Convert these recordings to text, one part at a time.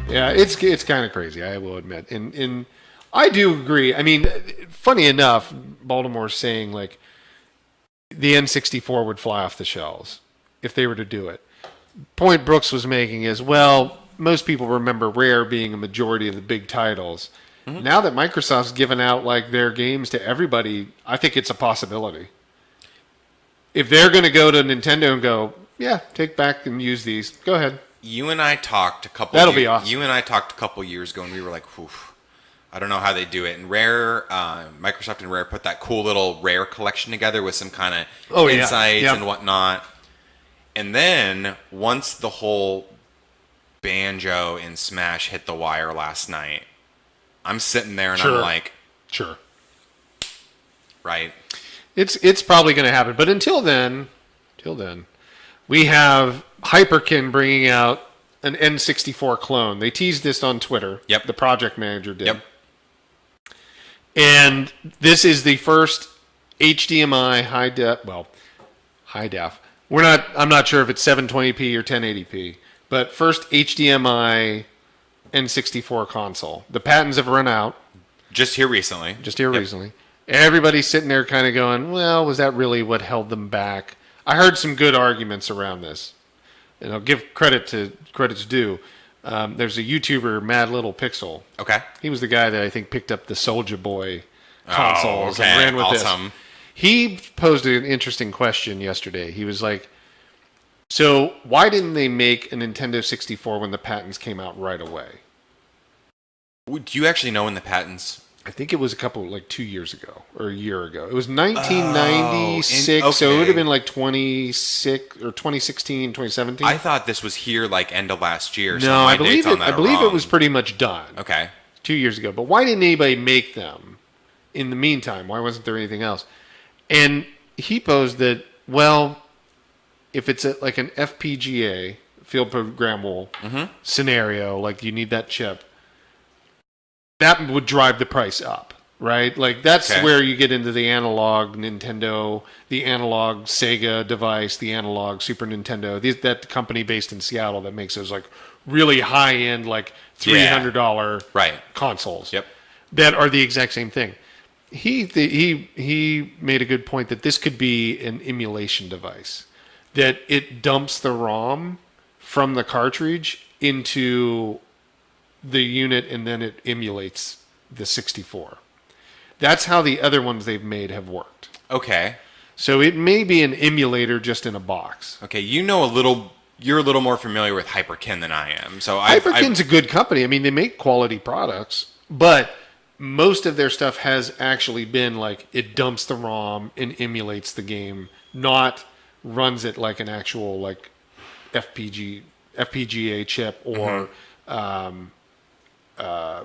Yeah, it's kind of crazy, I will admit. And I do agree. I mean, funny enough, Baltimore's saying like the N64 would fly off the shelves if they were to do it. Point Brooks was making is, well, most people remember Rare being a majority of the big titles. Mm-hmm. Now that Microsoft's given out like their games to everybody, I think it's a possibility. If they're going to go to Nintendo and go, yeah, take back and use these, go ahead. You and I talked a couple. That'll be awesome. You and I talked a couple years ago, and we were like, "Oof, I don't know how they do it." And Rare, Microsoft and Rare put that cool little Rare collection together with some kind of insights and whatnot. And then once the whole Banjo and Smash hit the wire last night, I'm sitting there and I'm like, sure, right. It's probably going to happen, but until then, we have Hyperkin bringing out an N64 clone. They teased this on Twitter. Yep. The project manager did. Yep. And this is the first HDMI high def. I'm not sure if it's 720p or 1080p, but first HDMI N64 console. The patents have run out. Just here recently. Everybody's sitting there kind of going, well, was that really what held them back? I heard some good arguments around this. And I'll give credit's due. There's a YouTuber, Mad Little Pixel. Okay. He was the guy that I think picked up the Soulja Boy consoles and ran with this. He posed an interesting question yesterday. He was like, so why didn't they make a Nintendo 64 when the patents came out right away? Do you actually know when the patents... I think it was 2 years ago or a year ago. It was 1996, so it would have been like 26 or 2016, 2017. I thought this was here like end of last year. No, I believe it was pretty much done. Okay. 2 years ago. But why didn't anybody make them in the meantime? Why wasn't there anything else? And he posed that, well, if it's like an FPGA, field programmable scenario, like you need that chip, that would drive the price up, right? Like that's where you get into the analog Nintendo, the analog Sega device, the analog Super Nintendo. That company based in Seattle that makes those like really high end, like $300 consoles. Yep. That are the exact same thing. He made a good point that this could be an emulation device, that it dumps the ROM from the cartridge into the unit and then it emulates the 64. That's how the other ones they've made have worked. Okay. So it may be an emulator just in a box. Okay, you're a little more familiar with Hyperkin than I am. So Hyperkin's a good company. I mean, they make quality products, but most of their stuff has actually been like it dumps the ROM and emulates the game, not runs it like an actual like FPGA chip or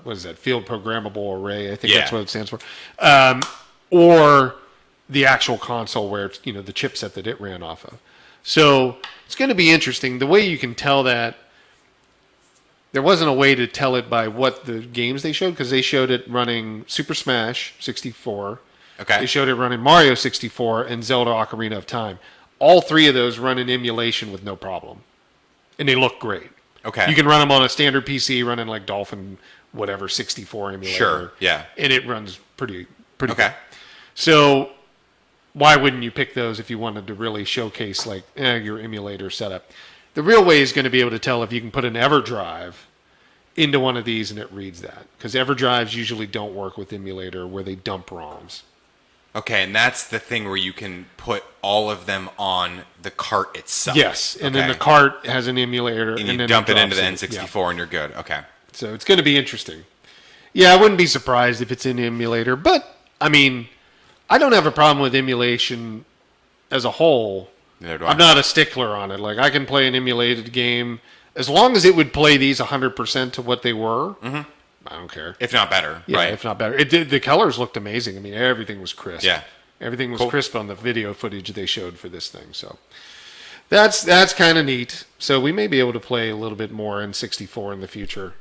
what is that? Field programmable array. I think that's what it stands for. Or the actual console where it's, the chipset that it ran off of. So it's going to be interesting. The way you can tell that, there wasn't a way to tell it by what the games they showed, because they showed it running Super Smash 64. Okay. They showed it running Mario 64 and Zelda Ocarina of Time. All three of those run in emulation with no problem. And they look great. Okay. You can run them on a standard PC running like Dolphin, whatever, 64 emulator. Sure, yeah. And it runs pretty okay. good. So why wouldn't you pick those if you wanted to really showcase like your emulator setup? The real way is going to be able to tell if you can put an EverDrive into one of these and it reads that. Because EverDrives usually don't work with emulator where they dump ROMs. Okay, and that's the thing where you can put all of them on the cart itself. Yes, and then the cart has an emulator. And you then dump it into the N64 and you're good. Okay. So it's going to be interesting. Yeah, I wouldn't be surprised if it's in emulator. But, I mean, I don't have a problem with emulation as a whole. Neither do I. I'm not a stickler on it. Like, I can play an emulated game as long as it would play these 100% to what they were. Mm-hmm. I don't care. If not better, yeah, right? If not better. It did, the colors looked amazing. I mean, everything was crisp. Yeah. Everything was crisp on the video footage they showed for this thing. So that's kind of neat. So we may be able to play a little bit more in 64 in the future.